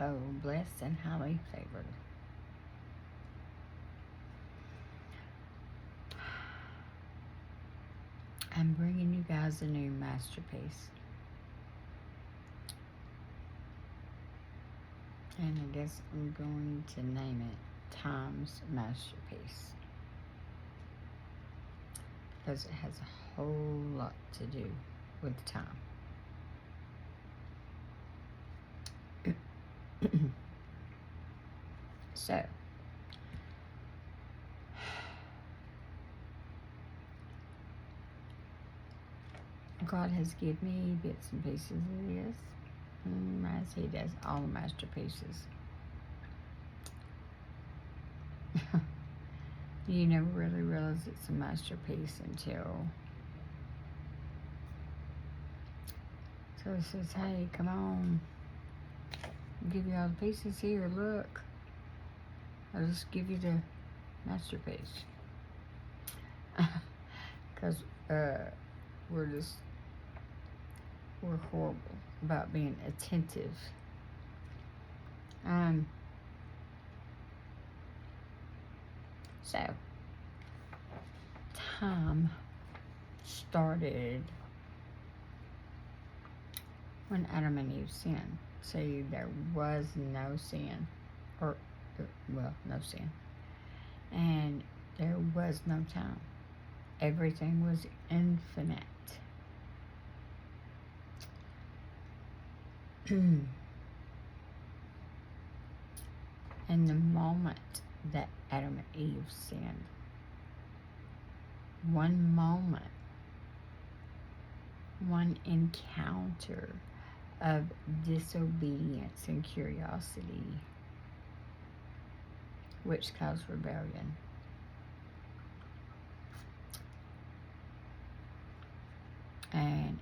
Oh, blessed and highly favored. I'm bringing you guys a new masterpiece. And I guess I'm going to name it Time's Masterpiece. Because it has a whole lot to do with time. So, God has given me bits and pieces of this, as He does all masterpieces. You never really realize it's a masterpiece until so it says, hey, come on, I'll give you all the pieces here, look. I'll just give you the masterpiece. Because we're horrible about being attentive. So, time started when Adam and Eve sinned. See, there was no sin, or, well, no sin. And there was no time. Everything was infinite. And the moment that Adam and Eve sinned, one moment, one encounter of disobedience and curiosity, which caused rebellion. And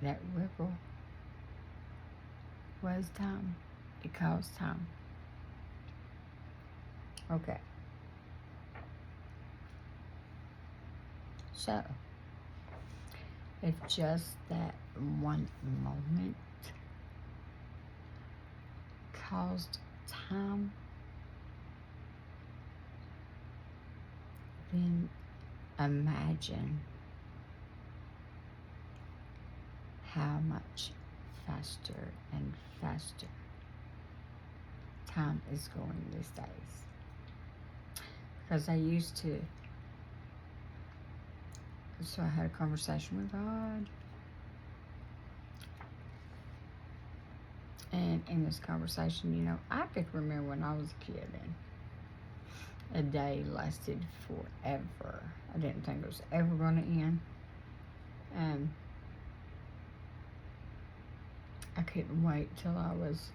that ripple was time. It caused time. Okay. So, if just that one moment caused time, then imagine how much faster and faster time is going these days. Because I used to, so I had a conversation with God. And in this conversation, I could remember when I was a kid and a day lasted forever. I didn't think it was ever going to end. I couldn't wait till I was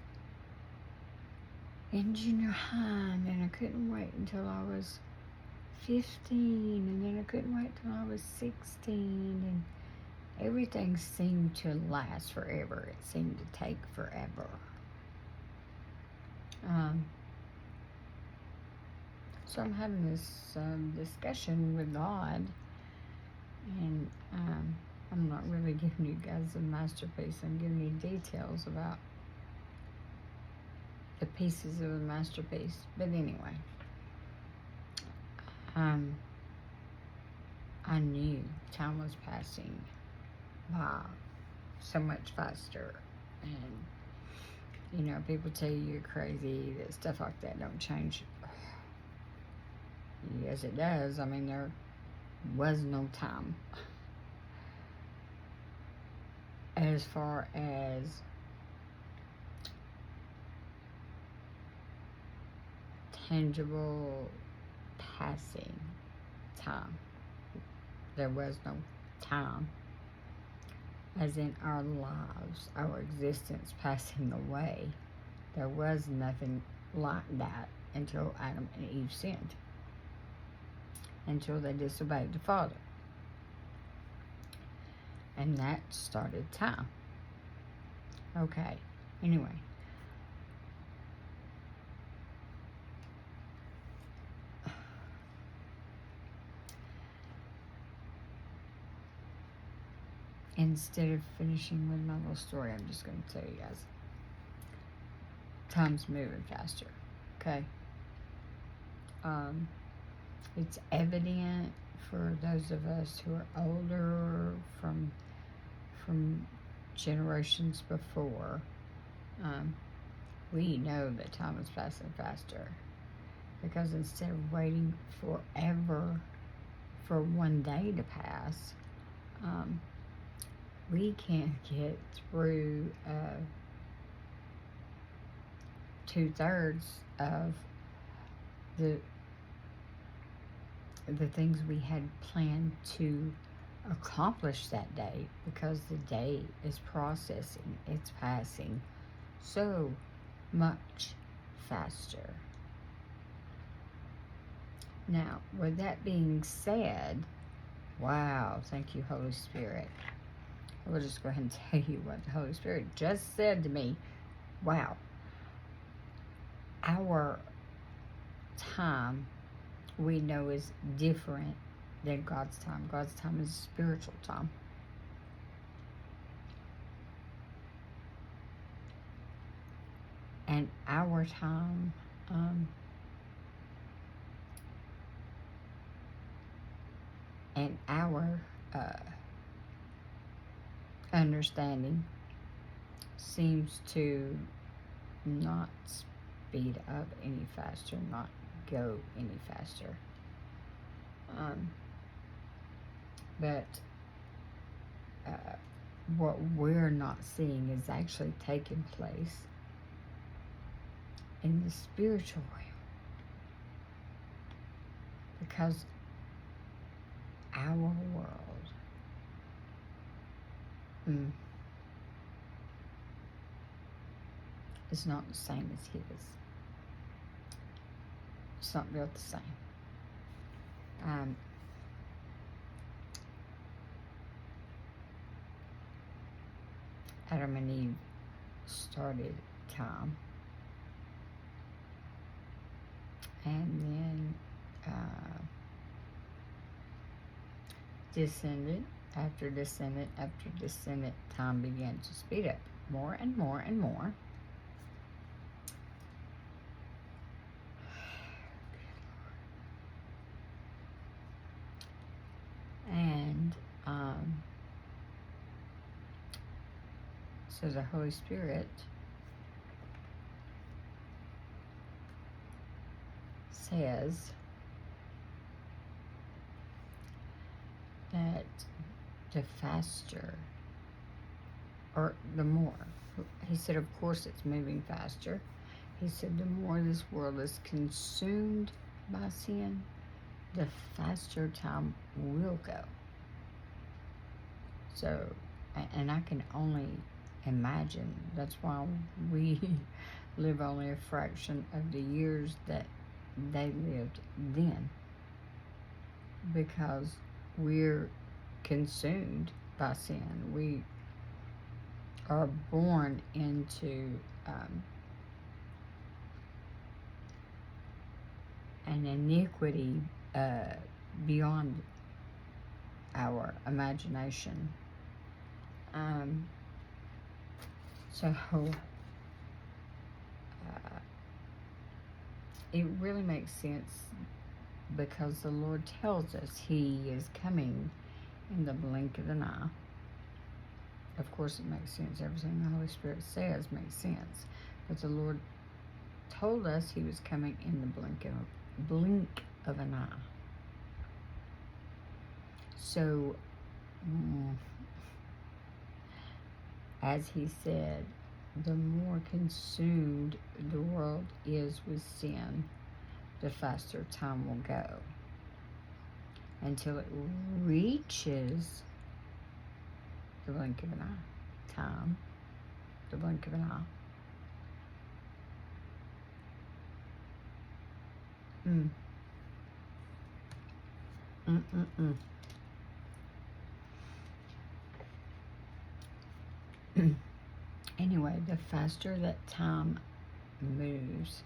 in junior high, and then I couldn't wait until I was 15, and then I couldn't wait till I was 16, and everything seemed to last forever. It seemed to take forever. So I'm having this discussion with God, and I'm not really giving you guys a masterpiece. I'm giving you details about the pieces of a masterpiece. But anyway, I knew time was passing by so much faster, and people tell you you're crazy, that stuff like that don't change. Yes, it does. I mean, there was no time. As far as tangible passing time, there was no time. As in our lives, our existence passing away, there was nothing like that until Adam and Eve sinned, until they disobeyed the Father. And that started time. Okay, anyway. Instead of finishing with my little story, I'm just going to tell you guys. time's moving faster. Okay. It's evident for those of us who are older from generations before. We know that time is passing faster, because instead of waiting forever for one day to pass, we can't get through 2/3 of the things we had planned to accomplish that day, because the day is processing, it's passing so much faster. Now, with that being said, wow, thank you, Holy Spirit. I will just go ahead and tell you what the Holy Spirit just said to me. Wow. Our time, we know, is different than God's time. God's time is spiritual time. And our time, and our understanding seems to not speed up any faster, not go any faster. But what we're not seeing is actually taking place in the spiritual realm, because our world is not the same as his. It's not built the same. Adam and Eve started time, and then descendant after descendant after descendant, time began to speed up more and more and more. And so the Holy Spirit says that the faster, or the more, he said, of course it's moving faster. He said the more this world is consumed by sin, the faster time will go. So, and I can only imagine, that's why we live only a fraction of the years that they lived then, because we're consumed by sin. We are born into an iniquity beyond our imagination. So it really makes sense, because the Lord tells us He is coming in the blink of an eye. Of course it makes sense. Everything the Holy Spirit says makes sense. But the Lord told us He was coming in the blink of an eye. So, as He said, the more consumed the world is with sin, the faster time will go, until it reaches the blink of an eye. Time, the blink of an eye. Anyway, the faster that time moves,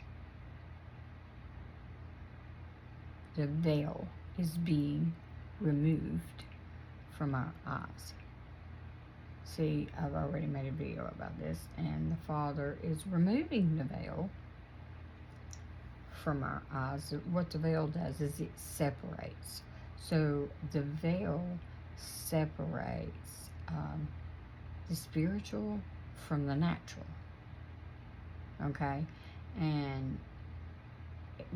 the veil is being removed from our eyes. See, I've already made a video about this, and the Father is removing the veil from our eyes. What the veil does is it separates. So the veil separates the spiritual from the natural. Okay? And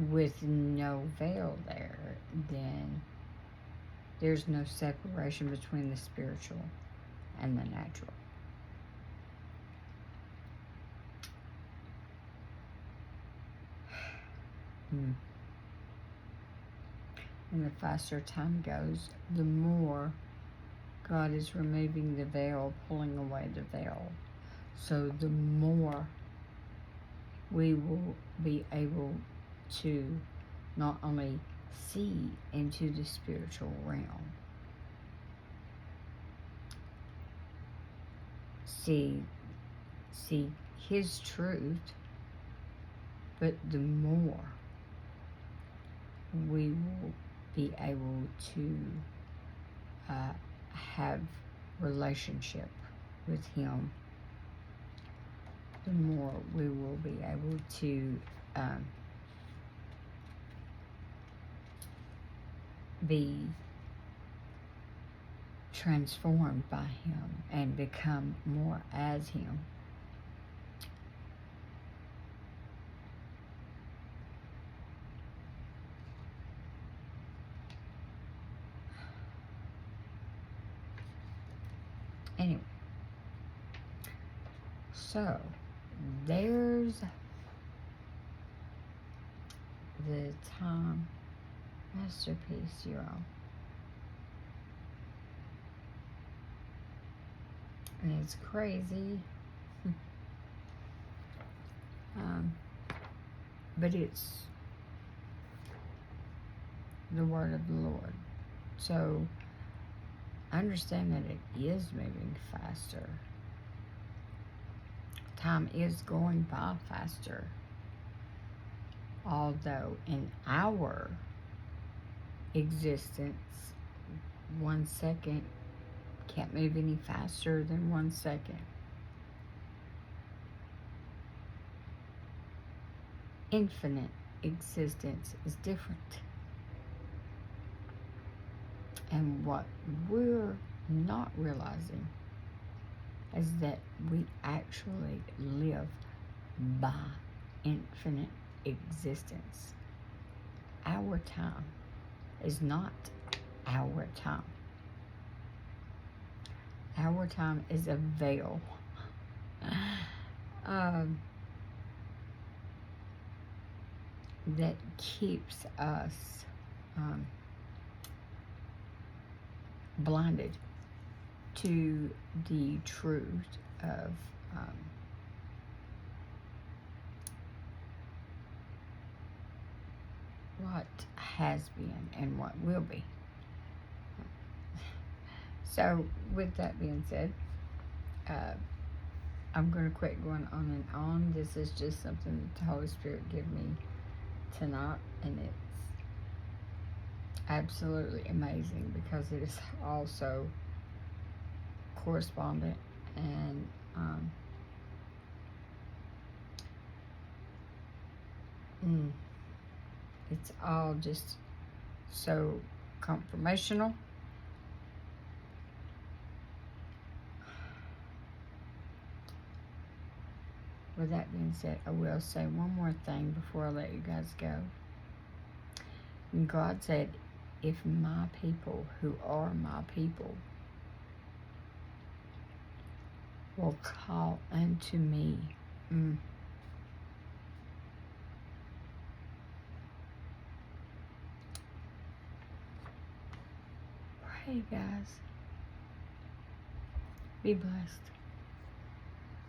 with no veil there, then there's no separation between the spiritual and the natural. And the faster time goes, the more God is removing the veil, pulling away the veil. So the more we will be able to not only see into the spiritual realm, see His truth, but the more we will be able to have relationship with Him, the more we will be able to be transformed by Him and become more as Him. Anyway, so there's the time masterpiece, y'all. And it's crazy. But it's the word of the Lord. So I understand that it is moving faster. Time is going by faster. Although in our existence, 1 second can't move any faster than 1 second. Infinite existence is different. And what we're not realizing is that we actually live by infinite existence. Our time is not our time. Our time is a veil. That keeps us blinded to the truth of what has been and what will be. So with that being said, I'm going to quit going on and on. This is just something that the Holy Spirit gave me tonight, and it's absolutely amazing because it is also correspondent, and it's all just so confirmational. With that being said, I will say one more thing before I let you guys go. And God said, if my people, who are my people, will call unto me. Pray, guys. Be blessed.